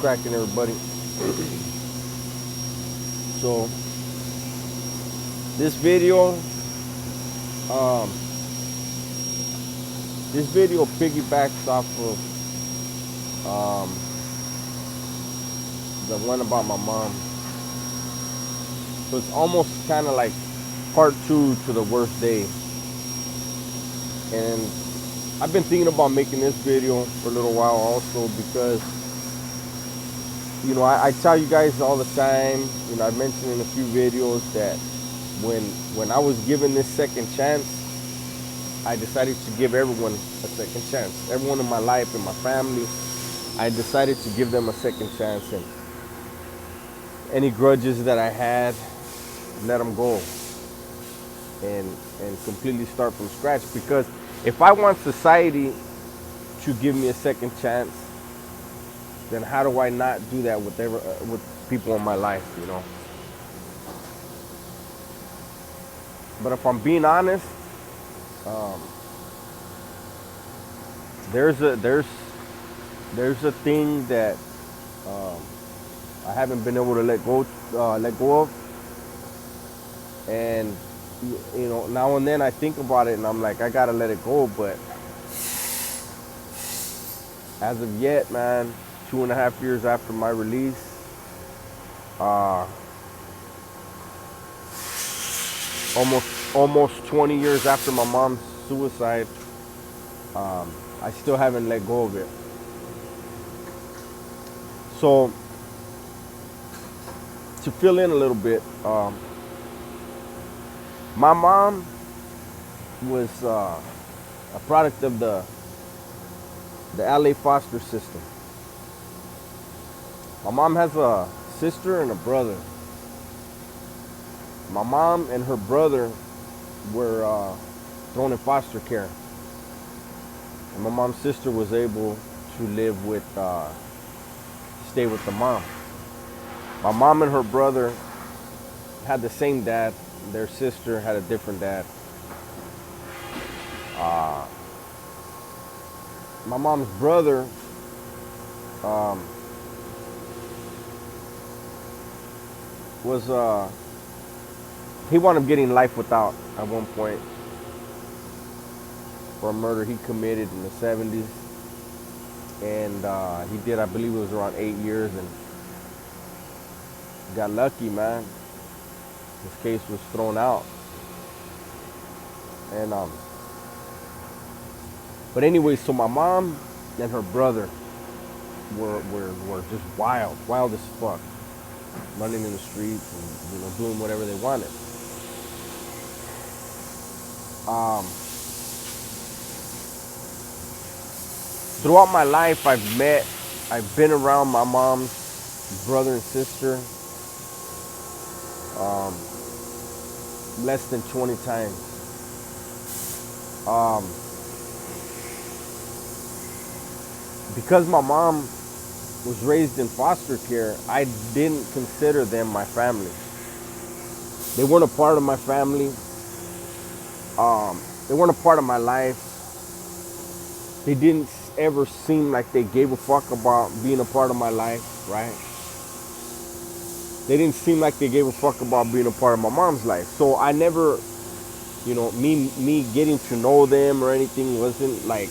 cracking, everybody? So this video, um, piggybacks off of the one about my mom. So it's almost kind of like part two to the worst day. And I've been thinking about making this video for a little while also because, you know, I tell you guys all the time, you know, I mentioned in a few videos that when I was given this second chance, I decided to give everyone a second chance. Everyone in my life, in my family, I decided to give them a second chance. And any grudges that I had, let them go. And completely start from scratch. Because if I want society to give me a second chance, then how do I not do that with people in my life, you know? But if I'm being honest, there's a thing that I haven't been able to let go of, and you know, now and then I think about it and I'm like, I gotta let it go. But as of yet, man, 2.5 years after my release, almost 20 years after my mom's suicide, I still haven't let go of it. So to fill in a little bit, my mom was a product of the LA foster system. My mom has a sister and a brother. My mom and her brother were thrown in foster care. And my mom's sister was able to stay with the mom. My mom and her brother had the same dad. Their sister had a different dad. My mom's brother he wound up getting life without at one point for a murder he committed in the 70s. And he did, I believe it was around 8 years, and got lucky, man. His case was thrown out. And but anyway, so my mom and her brother were just wild as fuck, running in the streets and, you know, doing whatever they wanted. Throughout my life, I've been around my mom's brother and sister less than 20 times. Because my mom was raised in foster care, I didn't consider them my family. They weren't a part of my family. They weren't a part of my life. They didn't ever seem like they gave a fuck about being a part of my life, right? They didn't seem like they gave a fuck about being a part of my mom's life. So I never, you know, me getting to know them or anything wasn't like,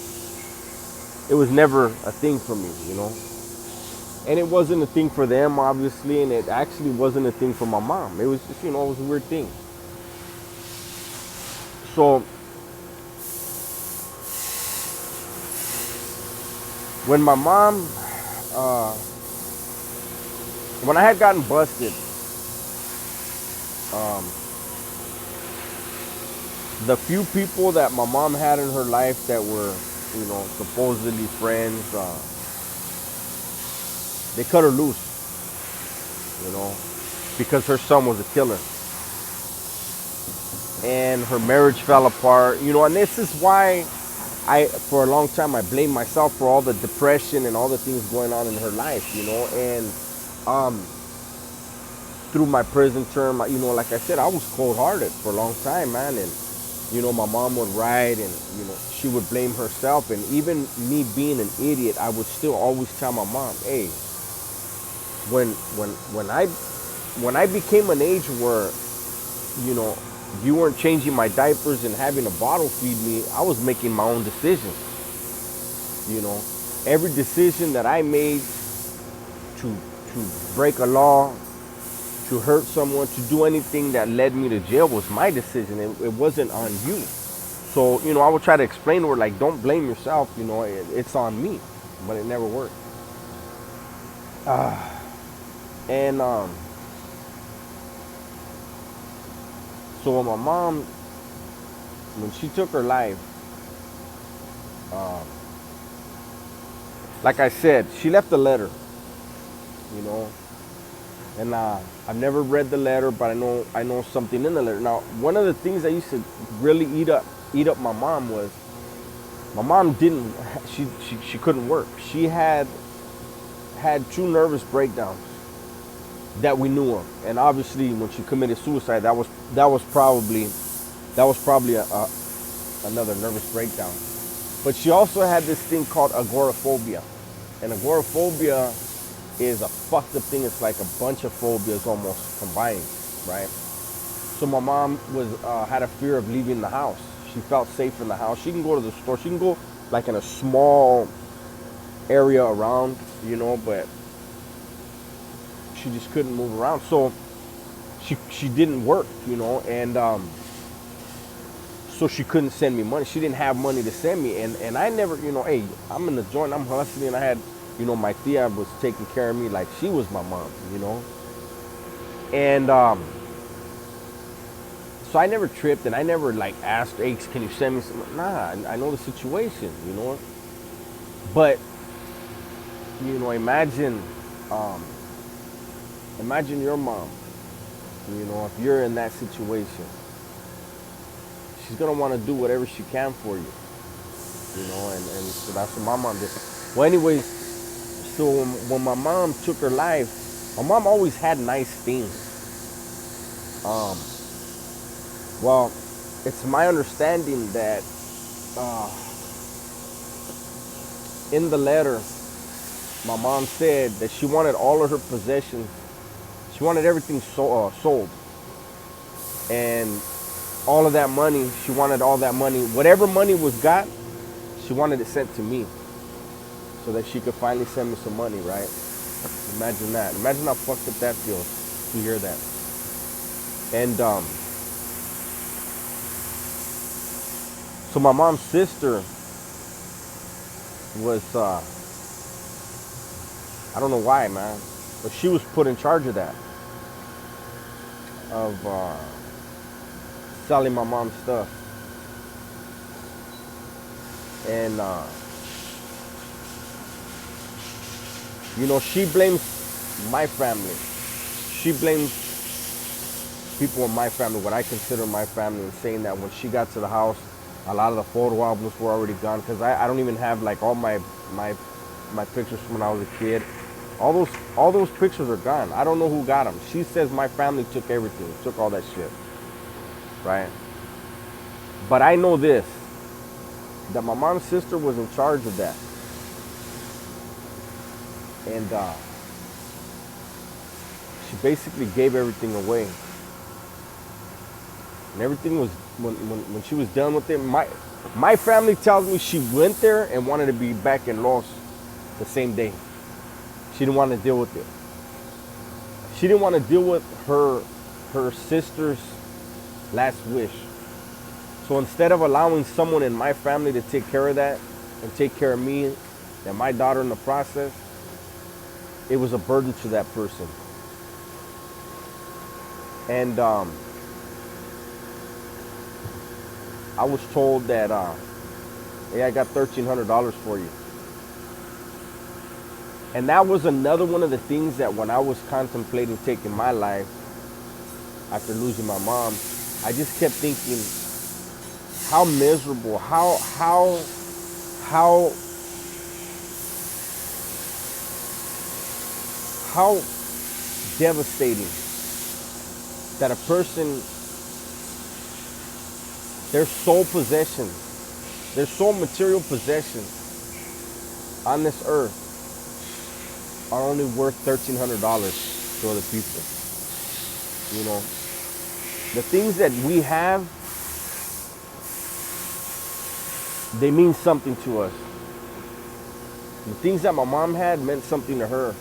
it was never a thing for me, you know? And it wasn't a thing for them, obviously, and it actually wasn't a thing for my mom. It was just, you know, it was a weird thing. So when my mom, when I had gotten busted, the few people that my mom had in her life that were, you know, supposedly friends, they cut her loose, you know, because her son was a killer. And her marriage fell apart, you know, and this is why for a long time, I blamed myself for all the depression and all the things going on in her life, you know. And through my prison term, you know, like I said, I was cold-hearted for a long time, man. And, you know, my mom would write and, you know, she would blame herself. And even me being an idiot, I would still always tell my mom, hey, when I became an age where, you know, you weren't changing my diapers and having a bottle feed me, I was making my own decisions. You know, every decision that I made to break a law, to hurt someone, to do anything that led me to jail was my decision. It wasn't on you. So, you know, I would try to explain to her, like, don't blame yourself, you know, it's on me. But it never worked. And so when my mom, when she took her life, like I said, she left a letter, you know, and I've never read the letter, but I know something in the letter. Now, one of the things that used to really eat up my mom was, my mom didn't, she couldn't work. She had 2 nervous breakdowns that we knew of, and obviously when she committed suicide, that was probably another nervous breakdown. But she also had this thing called agoraphobia, and agoraphobia is a fucked up thing. It's like a bunch of phobias almost combined, right? So my mom had a fear of leaving the house. She felt safe in the house. She can go to the store. She can go like in a small area around, you know, but she just couldn't move around. So she didn't work, you know, and so she couldn't send me money. She didn't have money to send me, and I never, you know, hey, I'm in the joint, I'm hustling. I had, you know, my tia was taking care of me like she was my mom, you know, and so I never tripped, and I never like asked, hey, can you send me some? Nah, I know the situation, you know. But, you know, imagine your mom, you know, if you're in that situation, she's gonna want to do whatever she can for you, you know, and so that's what my mom did. Well, anyways, so when my mom took her life, my mom always had nice things. Well, it's my understanding that in the letter, my mom said that she wanted all of her possessions. She wanted everything sold. And all of that money, she wanted all that money. Whatever money was got, she wanted it sent to me, so that she could finally send me some money, right? Imagine that. Imagine how fucked up that feels to hear that. And so my mom's sister was, I don't know why, man, but she was put in charge of that, of selling my mom's stuff. And you know, she blames my family. She blames people in my family, what I consider my family, and saying that when she got to the house, a lot of the photo albums were already gone, because I don't even have like all my pictures from when I was a kid. All those pictures are gone. I don't know who got them. She says my family took everything, took all that shit, right? But I know this, that my mom's sister was in charge of that. And she basically gave everything away. And everything was, when she was done with it, my family tells me she went there and wanted to be back in Los the same day. She didn't want to deal with it. She didn't want to deal with her sister's last wish. So instead of allowing someone in my family to take care of that and take care of me and my daughter in the process, it was a burden to that person. And I was told that, hey, I got $1,300 for you. And that was another one of the things that when I was contemplating taking my life after losing my mom, I just kept thinking how miserable, how devastating that a person, their sole possession, their sole material possession on this earth are only worth $1,300 to other people. You know, the things that we have, they mean something to us. The things that my mom had meant something to her,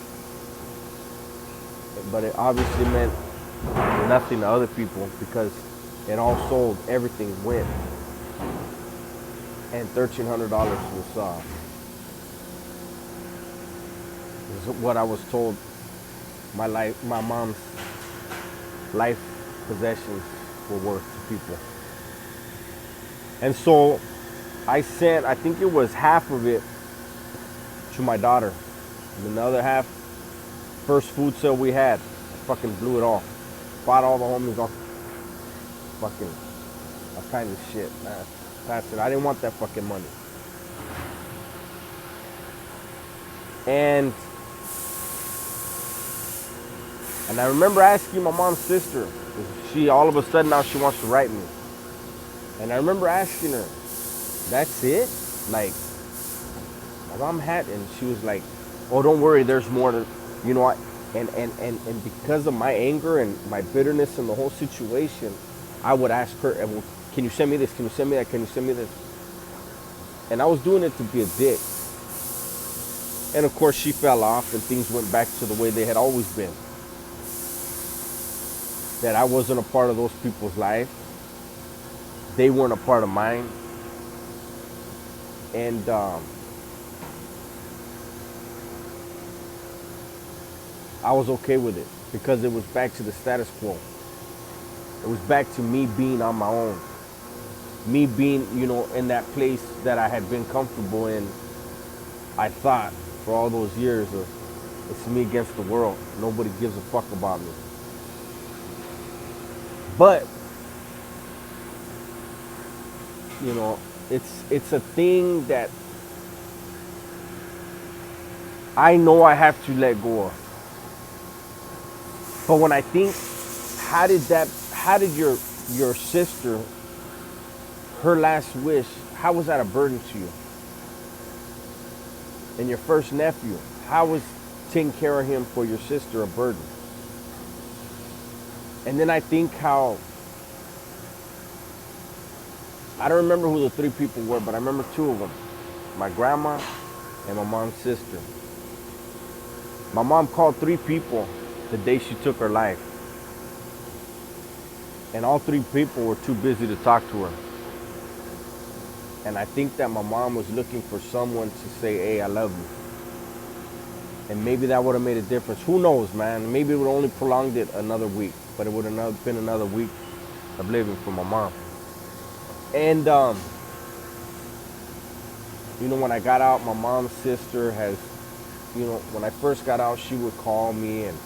but it obviously meant nothing to other people because it all sold, everything went, and $1,300 was what I was told my mom's life possessions were worth to people. And so I sent, I think it was half of it to my daughter. And the other half, first food sale we had, I fucking blew it all. Bought all the homies off. Fucking all kinds of shit, man. Passed it. I didn't want that fucking money. And I remember asking my mom's sister, she all of a sudden now she wants to write me. And I remember asking her, that's it? Like, my mom had, and she was like, oh, don't worry, there's more to, you know, and because of my anger and my bitterness in the whole situation, I would ask her, well, can you send me this? Can you send me that? Can you send me this? And I was doing it to be a dick. And of course she fell off and things went back to the way they had always been. That I wasn't a part of those people's life. They weren't a part of mine. And I was okay with it because it was back to the status quo. It was back to me being on my own. Me being, you know, in that place that I had been comfortable in, I thought, for all those years of, it's me against the world. Nobody gives a fuck about me. But, you know, it's a thing that I know I have to let go of. But when I think, how did your sister, her last wish, how was that a burden to you? And your first nephew, how was taking care of him for your sister a burden? And then I think how, I don't remember who the three people were, but I remember two of them. My grandma and my mom's sister. My mom called three people the day she took her life. And all three people were too busy to talk to her. And I think that my mom was looking for someone to say, hey, I love you. And maybe that would have made a difference. Who knows, man? Maybe it would have only prolonged it another week, but it would have been another week of living for my mom. And, you know, when I got out, my mom's sister has, you know, when I first got out, she would call me and,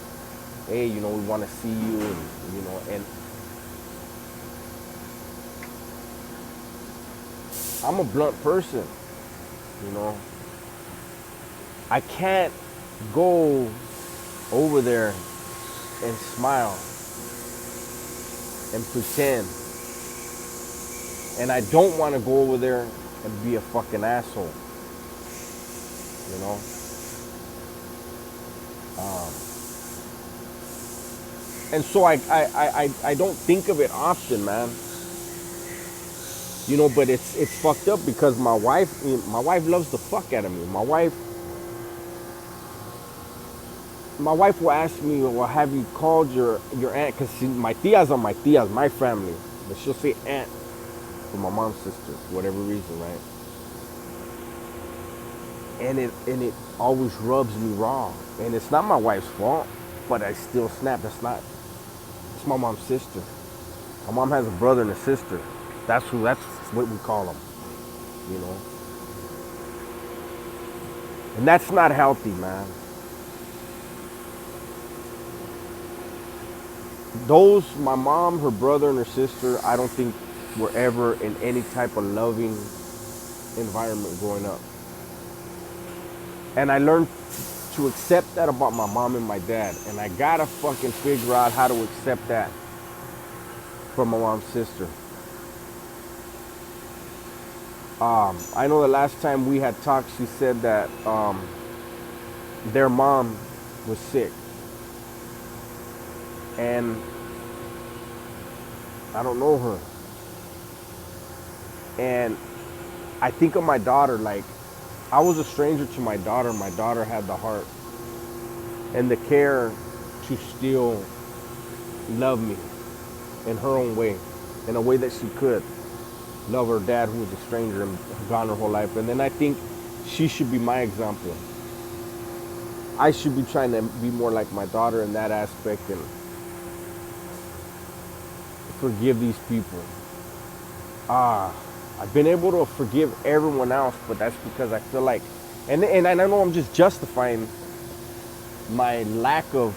hey, you know, we want to see you, and, you know, and I'm a blunt person, you know. I can't go over there and smile and pretend. And I don't want to go over there and be a fucking asshole, you know. And so I don't think of it often, man. You know, but it's fucked up because my wife loves the fuck out of me. My wife will ask me, well, have you called your aunt? Because my tias are my tias, my family. But she'll say aunt for my mom's sister, for whatever reason, right? And it always rubs me wrong. And it's not my wife's fault, but I still snap. It's my mom's sister. My mom has a brother and a sister. That's what we call them, you know. And that's not healthy, man. My mom, her brother, and her sister, I don't think were ever in any type of loving environment growing up. And I learned to accept that about my mom and my dad. And I gotta fucking figure out how to accept that from my mom's sister. I know the last time we had talked, she said that their mom was sick. And I don't know her. And I think of my daughter, like, I was a stranger to my daughter. My daughter had the heart and the care to still love me in her own way, in a way that she could love her dad, who was a stranger and gone her whole life. And then I think she should be my example. I should be trying to be more like my daughter in that aspect and forgive these people. I've been able to forgive everyone else, but that's because I feel like, and I know I'm just justifying my lack of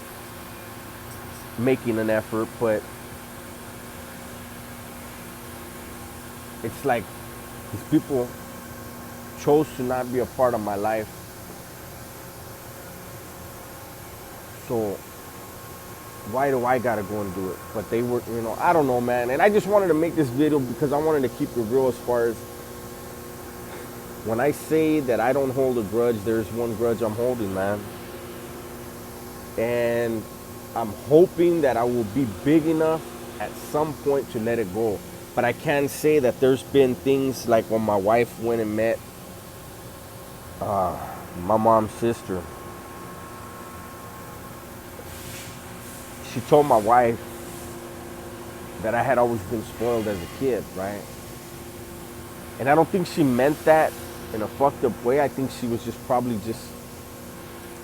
making an effort, but it's like these people chose to not be a part of my life. So why do I gotta go and do it? But they were, I don't know, man. And I just wanted to make this video because I wanted to keep it real as far as when I say that I don't hold a grudge, there's one grudge I'm holding, man. And I'm hoping that I will be big enough at some point to let it go. But I can say that there's been things like when my wife went and met my mom's sister. She told my wife that I had always been spoiled as a kid, right? And I don't think she meant that in a fucked up way. I think she was just probably just,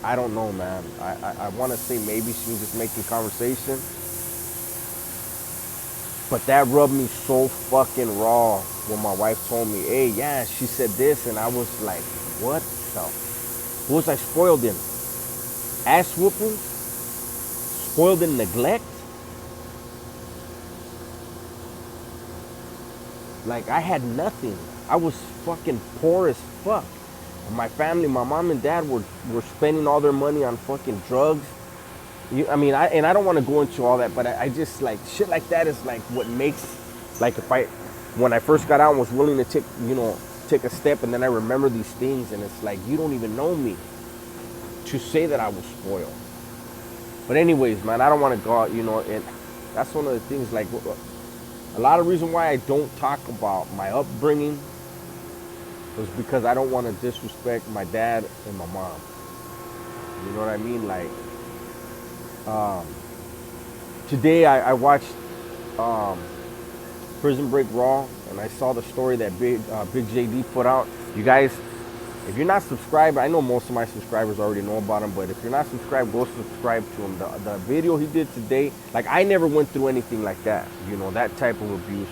I don't know, man. I want to say maybe she was just making conversation. But that rubbed me so fucking raw when my wife told me, hey, yeah, she said this. And I was like, what the? What was I spoiled in? Ass whooping? Spoiled in neglect? Like, I had nothing. I was fucking poor as fuck. And my family, my mom and dad were spending all their money on fucking drugs. I don't want to go into all that, but I just, like, shit like that is like what makes, like, when I first got out and was willing to take a step, and then I remember these things, and it's like, you don't even know me to say that I was spoiled. But anyways, man, I don't want to go out, and that's one of the things, like, a lot of reason why I don't talk about my upbringing was because I don't want to disrespect my dad and my mom. You know what I mean? Like, today I watched Prison Break Raw, and I saw the story that Big JD put out. You guys, if you're not subscribed, I know most of my subscribers already know about him, but if you're not subscribed, go subscribe to him. The video he did today, like, I never went through anything like that, that type of abuse.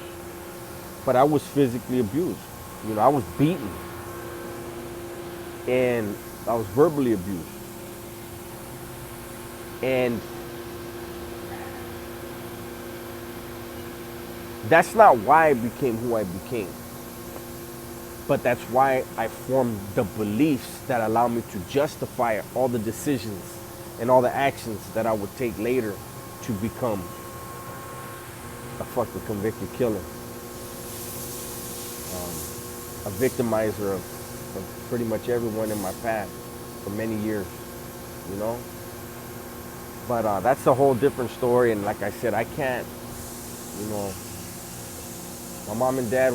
But I was physically abused. I was beaten. And I was verbally abused. And that's not why I became who I became. But that's why I formed the beliefs that allow me to justify all the decisions and all the actions that I would take later to become a fucking convicted killer. A victimizer of pretty much everyone in my path for many years, But that's a whole different story, and like I said, I can't, my mom and dad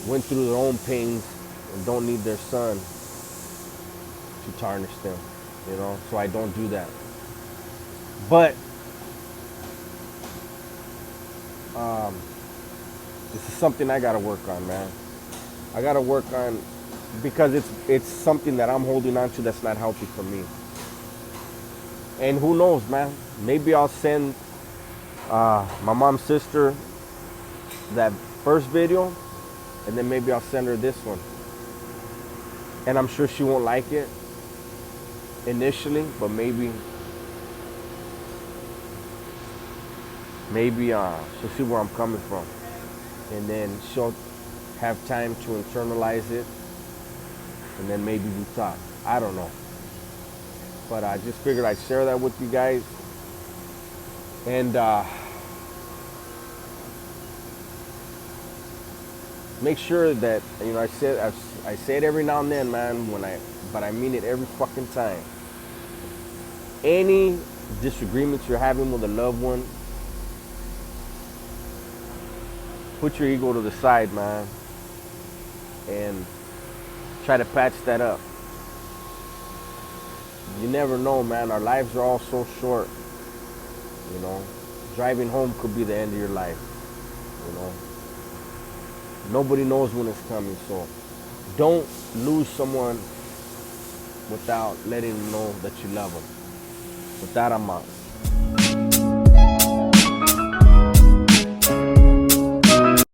went through their own pains and don't need their son to tarnish them, so I don't do that. But this is something I gotta work on, man. I gotta work on, because it's something that I'm holding on to that's not healthy for me. And who knows, man? Maybe I'll send my mom's sister that first video, and then maybe I'll send her this one. And I'm sure she won't like it initially, but maybe she'll see where I'm coming from. And then she'll have time to internalize it, and then maybe we talk. I don't know. But I just figured I'd share that with you guys. And make sure that, I say it every now and then, man, but I mean it every fucking time. Any disagreements you're having with a loved one, put your ego to the side, man, and try to patch that up. You never know, man. Our lives are all so short, you know. Driving home could be the end of your life, you know. Nobody knows when it's coming, so don't lose someone without letting them know that you love them. With that, I'm out.